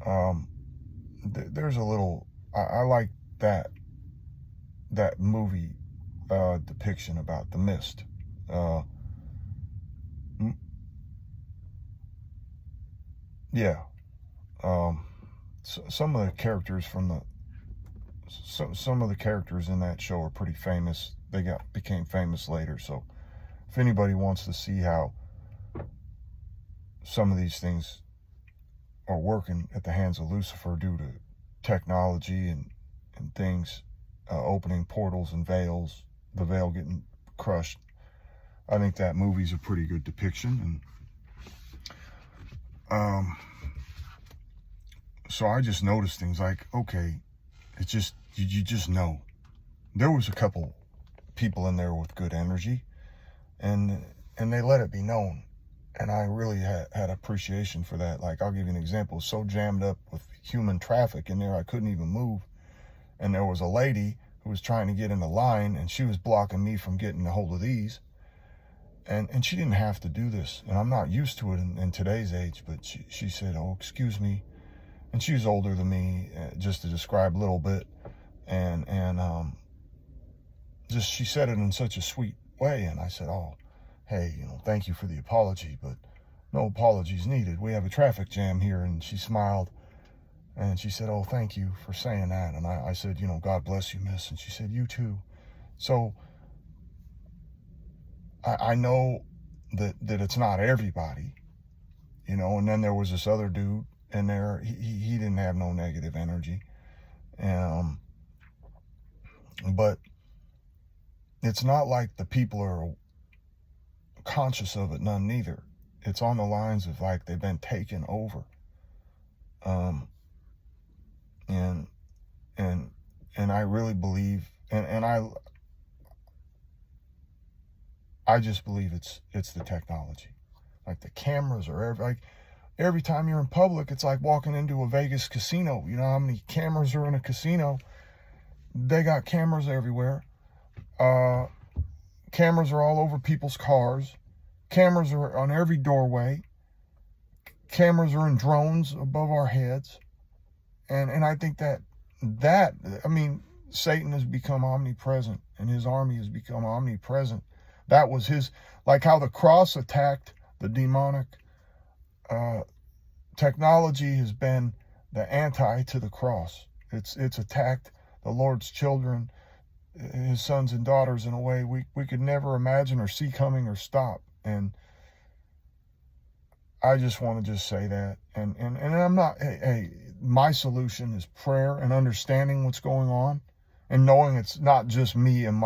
Um, there's a little, I like that movie depiction about the mist. Uh, yeah. Um, some of the characters from some of the characters in that show are pretty famous. They became famous later. So if anybody wants to see how some of these things are working at the hands of Lucifer due to technology and things, opening portals and veils, the veil getting crushed, I think that movie's a pretty good depiction. And so I just noticed things like, okay, it's just, you just know. There was a couple people in there with good energy, and they let it be known. And I really had appreciation for that. Like, I'll give you an example. So jammed up with human traffic in there, I couldn't even move. And there was a lady who was trying to get in the line, and she was blocking me from getting a hold of these. And she didn't have to do this. And I'm not used to it in today's age, but she said, oh, excuse me. And she was older than me, just to describe a little bit. And just, she said it in such a sweet way. And I said, oh, hey, thank you for the apology, but no apologies needed. We have a traffic jam here. And she smiled and she said, oh, thank you for saying that. And I said, God bless you, miss. And she said, you too. So I know that it's not everybody, and then there was this other dude in there. He didn't have no negative energy. But it's not like the people are conscious of it, none neither. It's on the lines of like they've been taken over. And I really believe, and I just believe it's the technology. Like the cameras are every time you're in public, it's like walking into a Vegas casino. You know how many cameras are in a casino? They got cameras everywhere. Cameras are all over people's cars. Cameras are on every doorway. Cameras are in drones above our heads. And I think that Satan has become omnipresent, and his army has become omnipresent. That was his, like how the cross attacked the demonic. Technology has been the anti to the cross. It's attacked the Lord's children, his sons and daughters, in a way we could never imagine or see coming or stop. And I just want to just say that. And I'm not, hey, my solution is prayer and understanding what's going on and knowing it's not just me and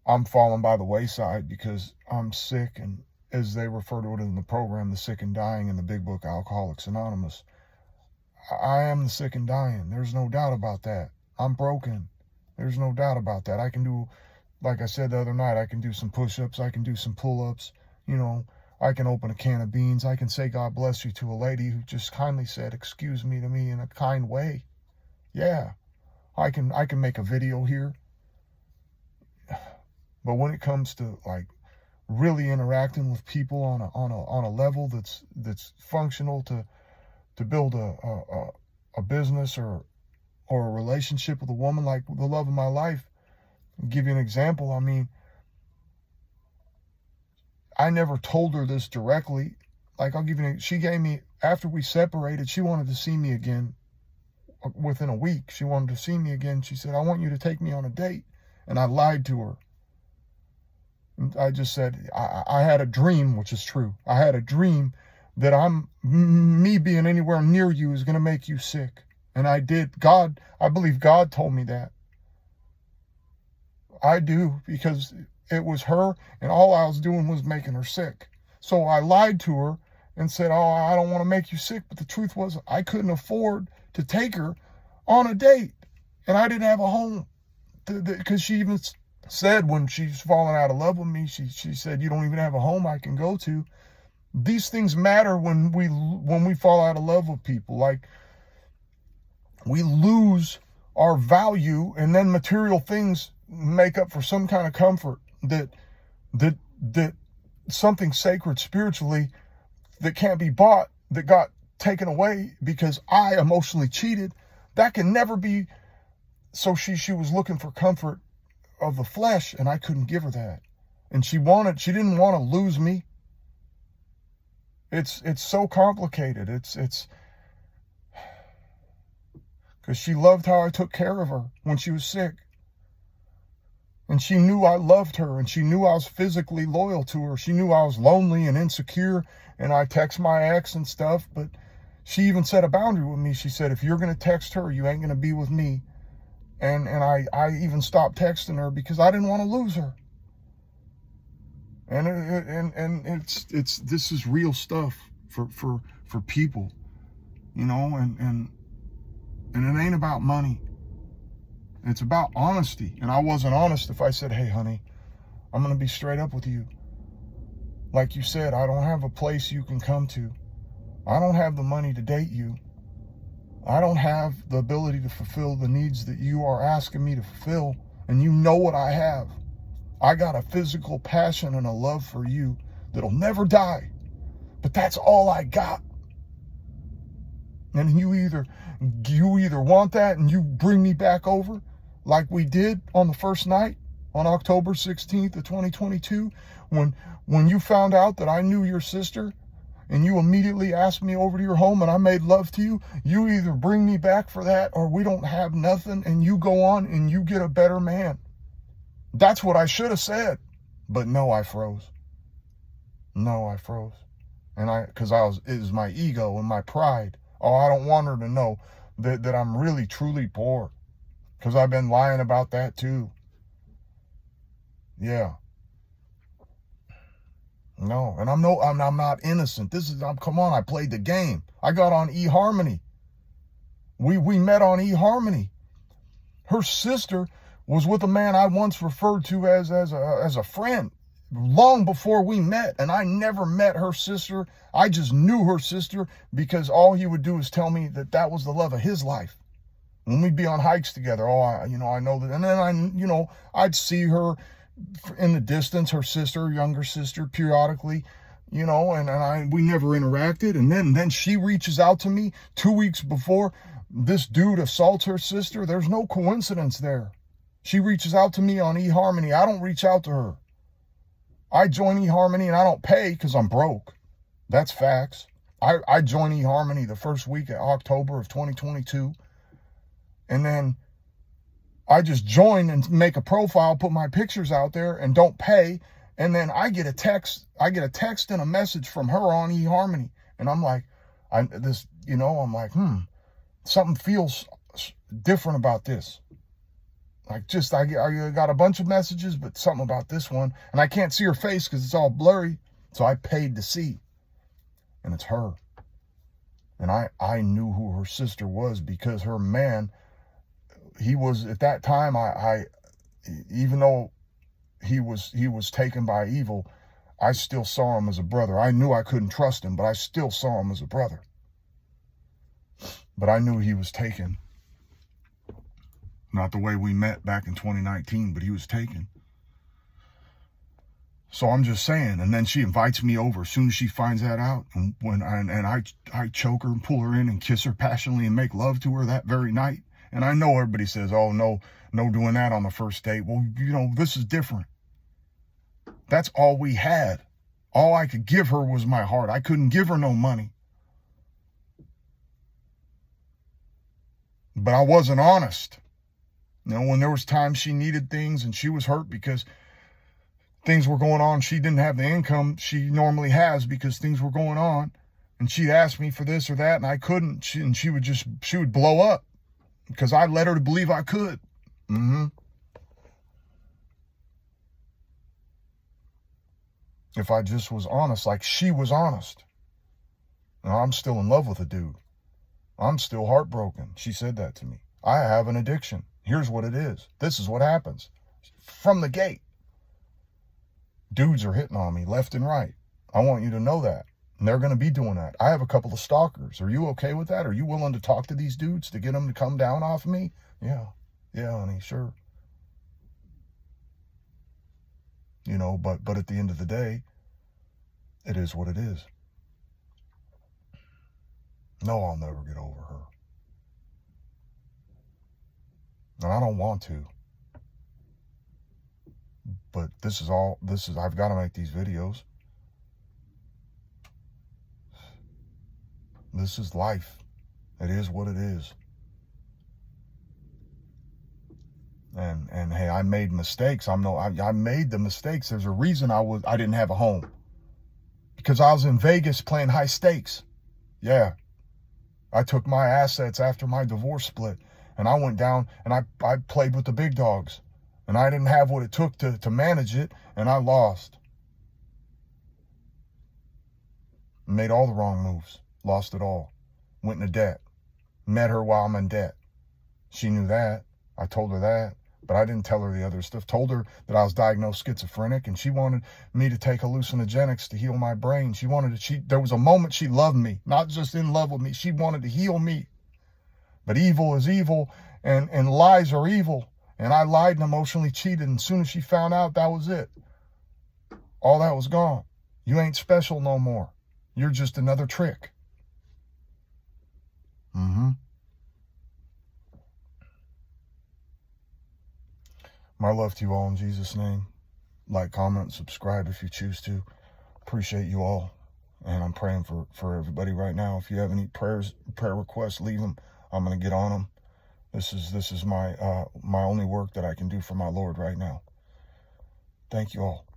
I'm falling by the wayside because I'm sick, and as they refer to it in the program, the sick and dying in the big book, Alcoholics Anonymous. I am the sick and dying. There's no doubt about that. I'm broken. There's no doubt about that. I can do, like I said the other night, I can do some push-ups. I can do some pull-ups. I can open a can of beans. I can say God bless you to a lady who just kindly said excuse me to me in a kind way. Yeah, I can make a video here. But when it comes to like really interacting with people on a level that's functional to build a business or a relationship with a woman, like the love of my life, I'll give you an example. I never told her this directly. Like, she gave me, after we separated, she wanted to see me again within a week. She wanted to see me again. She said, I want you to take me on a date. And I lied to her. I just said, I had a dream, which is true. I had a dream that me being anywhere near you is going to make you sick. And I did. I believe God told me that. I do, because it was her, and all I was doing was making her sick. So I lied to her and said, oh, I don't want to make you sick. But the truth was, I couldn't afford to take her on a date. And I didn't have a home. Because she even said when she's falling out of love with me, she said, you don't even have a home I can go to. These things matter when we fall out of love with people. Like, we lose our value, and then material things make up for some kind of comfort that something sacred spiritually that can't be bought, that got taken away because I emotionally cheated. That can never be. So she was looking for comfort of the flesh, and I couldn't give her that. And she didn't want to lose me. It's so complicated. It's because she loved how I took care of her when she was sick. And she knew I loved her, and she knew I was physically loyal to her. She knew I was lonely and insecure, and I text my ex and stuff, but she even set a boundary with me. She said, if you're going to text her, you ain't going to be with me. And I even stopped texting her because I didn't want to lose her. And it's this is real stuff for people, you know, and it ain't about money. It's about honesty. And I wasn't honest if I said, hey, honey, I'm going to be straight up with you. Like you said, I don't have a place you can come to. I don't have the money to date you. I don't have the ability to fulfill the needs that you are asking me to fulfill. And you know what I have. I got a physical passion and a love for you that'll never die. But that's all I got. And you either want that and you bring me back over like we did on the first night on October 16th of 2022 when you found out that I knew your sister and you immediately asked me over to your home and I made love to you. You either bring me back for that or we don't have nothing and you go on and you get a better man. That's what I should have said. But no, I froze. No, I froze. And it was my ego and my pride. Oh, I don't want her to know that I'm really, truly poor. Because I've been lying about that too. Yeah. No, and I'm not innocent. Come on, I played the game. I got on eHarmony. We met on eHarmony. Her sister was with a man I once referred to as a friend long before we met, and I never met her sister. I just knew her sister because all he would do is tell me that was the love of his life. When we'd be on hikes together, I know that, and then I'd see her in the distance, her sister, younger sister, periodically, and we never interacted. And then she reaches out to me 2 weeks before this dude assaults her sister. There's no coincidence there. She reaches out to me on eHarmony. I don't reach out to her. I join eHarmony and I don't pay because I'm broke. That's facts. I joined eHarmony the first week of October of 2022. And then I just join and make a profile, put my pictures out there and don't pay. And then I get a text and a message from her on eHarmony. And I'm like, something feels different about this. Like I got a bunch of messages, but something about this one. And I can't see her face because it's all blurry. So I paid to see. And it's her. And I knew who her sister was because her man, he was at that time, even though he was taken by evil, I still saw him as a brother. I knew I couldn't trust him, but I still saw him as a brother. But I knew he was taken. Not the way we met back in 2019, but he was taken. So I'm just saying, and then she invites me over as soon as she finds that out. And I choke her and pull her in and kiss her passionately and make love to her that very night. And I know everybody says, oh, no doing that on the first date. Well, this is different. That's all we had. All I could give her was my heart. I couldn't give her no money. But I wasn't honest. When there was times she needed things and she was hurt because things were going on, she didn't have the income she normally has because things were going on. And she'd ask me for this or that and I couldn't. She would blow up. Because I led her to believe I could. If I just was honest, like she was honest. Now, I'm still in love with a dude. I'm still heartbroken. She said that to me. I have an addiction. Here's what it is. This is what happens. From the gate. Dudes are hitting on me left and right. I want you to know that. And they're going to be doing that. I have a couple of stalkers. Are you okay with that? Are you willing to talk to these dudes to get them to come down off of me? Yeah, honey, sure. But at the end of the day, it is what it is. No, I'll never get over her. And I don't want to. But I've got to make these videos. This is life. It is what it is. And hey, I made mistakes. I made the mistakes. There's a reason I didn't have a home. Because I was in Vegas playing high stakes. Yeah. I took my assets after my divorce split, and I went down and I played with the big dogs, and I didn't have what it took to manage it, and I lost. Made all the wrong moves. Lost it all. Went into debt. Met her while I'm in debt. She knew that. I told her that, but I didn't tell her the other stuff. Told her that I was diagnosed schizophrenic, and she wanted me to take hallucinogenics to heal my brain. There was a moment she loved me, not just in love with me. She wanted to heal me. But evil is evil, and lies are evil. And I lied and emotionally cheated, and as soon as she found out, that was it. All that was gone. You ain't special no more. You're just another trick. My love to you all in Jesus' name. Like, comment, subscribe if you choose to. Appreciate you all. And I'm praying for everybody right now. If you have any prayer requests, leave them. I'm going to get on them. This is my only work that I can do for my Lord right now. Thank you all.